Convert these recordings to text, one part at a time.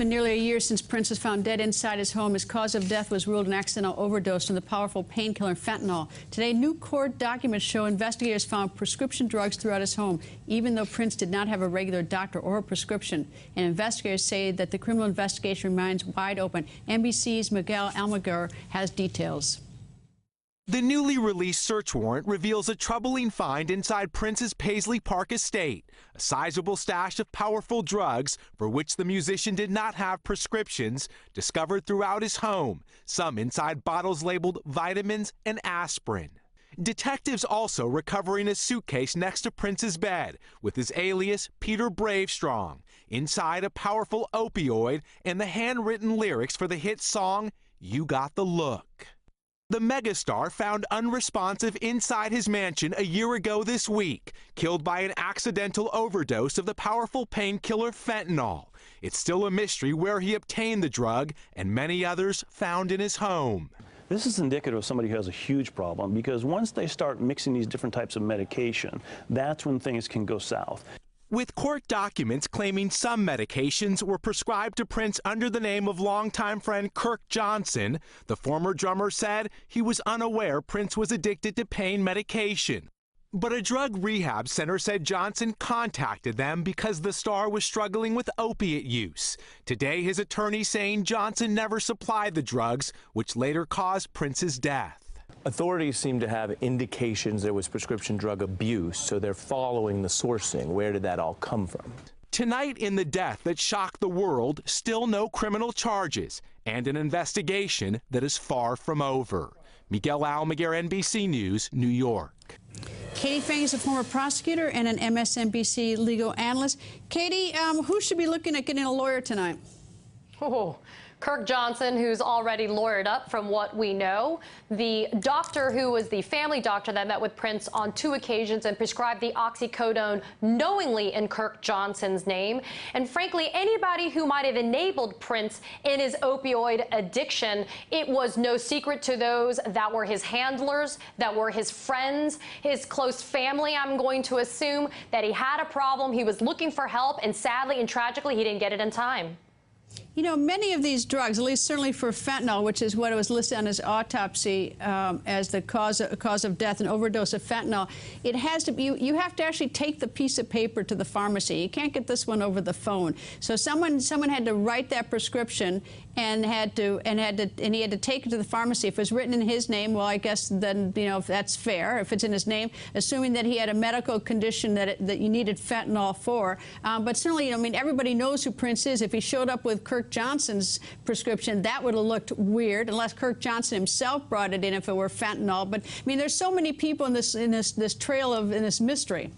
been nearly a year since Prince was found dead inside his home. His cause of death was ruled an accidental overdose from the powerful painkiller fentanyl. Today, new court documents show investigators found prescription drugs throughout his home, even though Prince did not have a regular doctor or a prescription. And investigators say that the criminal investigation remains wide open. NBC's Miguel Almaguer has details. The newly released search warrant reveals a troubling find inside Prince's Paisley Park estate, a sizable stash of powerful drugs for which the musician did not have prescriptions, discovered throughout his home, some inside bottles labeled vitamins and aspirin. Detectives also recovering a suitcase next to Prince's bed with his alias Peter Bravestrong, inside a powerful opioid and the handwritten lyrics for the hit song, You Got the Look. The megastar found unresponsive inside his mansion a year ago this week, killed by an accidental overdose of the powerful painkiller fentanyl. It's still a mystery where he obtained the drug and many others found in his home. This is indicative of somebody who has a huge problem, because once they start mixing these different types of medication, that's when things can go south. With court documents claiming some medications were prescribed to Prince under the name of longtime friend Kirk Johnson, the former drummer said he was unaware Prince was addicted to pain medication. But a drug rehab center said Johnson contacted them because the star was struggling with opiate use. Today, his attorney saying Johnson never supplied the drugs, which later caused Prince's death. Authorities seem to have indications there was prescription drug abuse, so they're following the sourcing. Where did that all come from? Tonight, in the death that shocked the world, still no criminal charges and an investigation that is far from over. Miguel Almaguer, NBC News, New York. Katie Phang is a former prosecutor and an MSNBC legal analyst. Katie, who should be looking at getting a lawyer tonight? Oh, Kirk Johnson, who's already lawyered up from what we know. The doctor who was the family doctor that met with Prince on 2 occasions and prescribed the oxycodone knowingly in Kirk Johnson's name. And frankly, anybody who might have enabled Prince in his opioid addiction, it was no secret to those that were his handlers, that were his friends, his close family. I'm going to assume that he had a problem, he was looking for help, and sadly and tragically, he didn't get it in time. You know, many of these drugs, at least certainly for fentanyl, which is what it was listed on his autopsy as the cause of death, an overdose of fentanyl, it has to be, you have to actually take the piece of paper to the pharmacy. You can't get this one over the phone. So someone had to write that prescription and he had to take it to the pharmacy. If it was written in his name, well, I guess then, you know, if that's fair. If it's in his name, assuming that he had a medical condition that you needed fentanyl for. But certainly, you know, I mean, everybody knows who Prince is. If he showed up with Kirk Johnson's prescription, that would have looked weird, unless Kirk Johnson himself brought it in if it were fentanyl. But I mean, there's so many people in this trail of this mystery.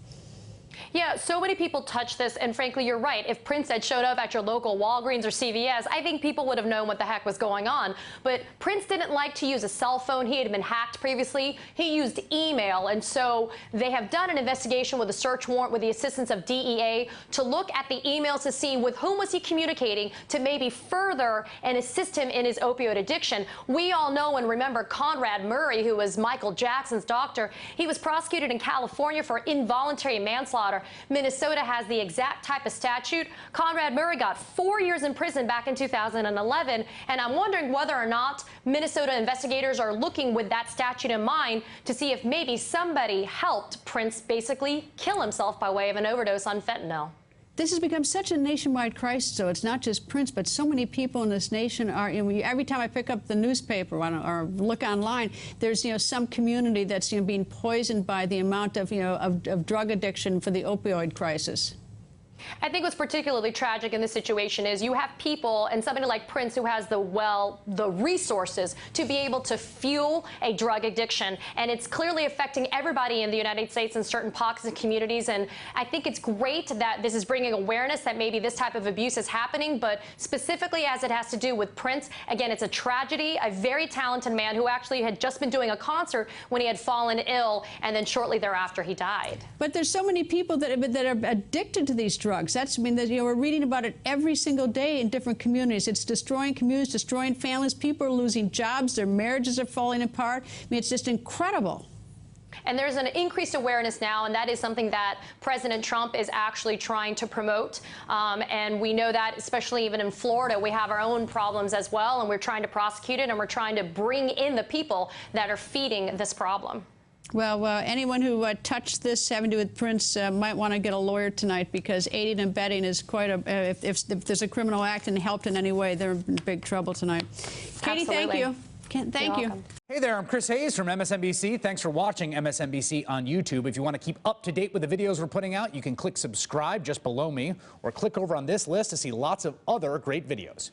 Yeah, so many people touch this, and frankly, you're right. If Prince had showed up at your local Walgreens or CVS, I think people would have known what the heck was going on. But Prince didn't like to use a cell phone. He had been hacked previously. He used email, and so they have done an investigation with a search warrant with the assistance of DEA to look at the emails to see with whom was he communicating to maybe further and assist him in his opioid addiction. We all know and remember Conrad Murray, who was Michael Jackson's doctor. He was prosecuted in California for involuntary manslaughter. Minnesota has the exact type of statute. Conrad Murray got 4 years in prison back in 2011, and I'm wondering whether or not Minnesota investigators are looking with that statute in mind to see if maybe somebody helped Prince basically kill himself by way of an overdose on fentanyl. This has become such a nationwide crisis, so it's not just Prince, but so many people in this nation are, you know, every time I pick up the newspaper or look online, there's, you know, some community that's, you know, being poisoned by the amount of, you know, of drug addiction for the opioid crisis. I think what's particularly tragic in this situation is you have people and somebody like Prince who has the resources to be able to fuel a drug addiction, and it's clearly affecting everybody in the United States in certain pockets and communities. And I think it's great that this is bringing awareness that maybe this type of abuse is happening, but specifically as it has to do with Prince, again, it's a tragedy. A very talented man who actually had just been doing a concert when he had fallen ill, and then shortly thereafter he died. But there's so many people that are addicted to these drugs. That's, I mean, you know, we're reading about it every single day in different communities. It's destroying communities, destroying families. People are losing jobs. Their marriages are falling apart. I mean, it's just incredible. And there's an increased awareness now, and that is something that President Trump is actually trying to promote. And we know that, especially even in Florida, we have our own problems as well, and we're trying to prosecute it, and we're trying to bring in the people that are feeding this problem. Well, anyone who touched this having to do with Prince might want to get a lawyer tonight, because aiding and abetting is quite a. If there's a criminal act and helped in any way, they're in big trouble tonight. Katie, Absolutely. thank you. Thank you. Welcome. Hey there, I'm Chris Hayes from MSNBC. Thanks for watching MSNBC on YouTube. If you want to keep up to date with the videos we're putting out, you can click subscribe just below me, or click over on this list to see lots of other great videos.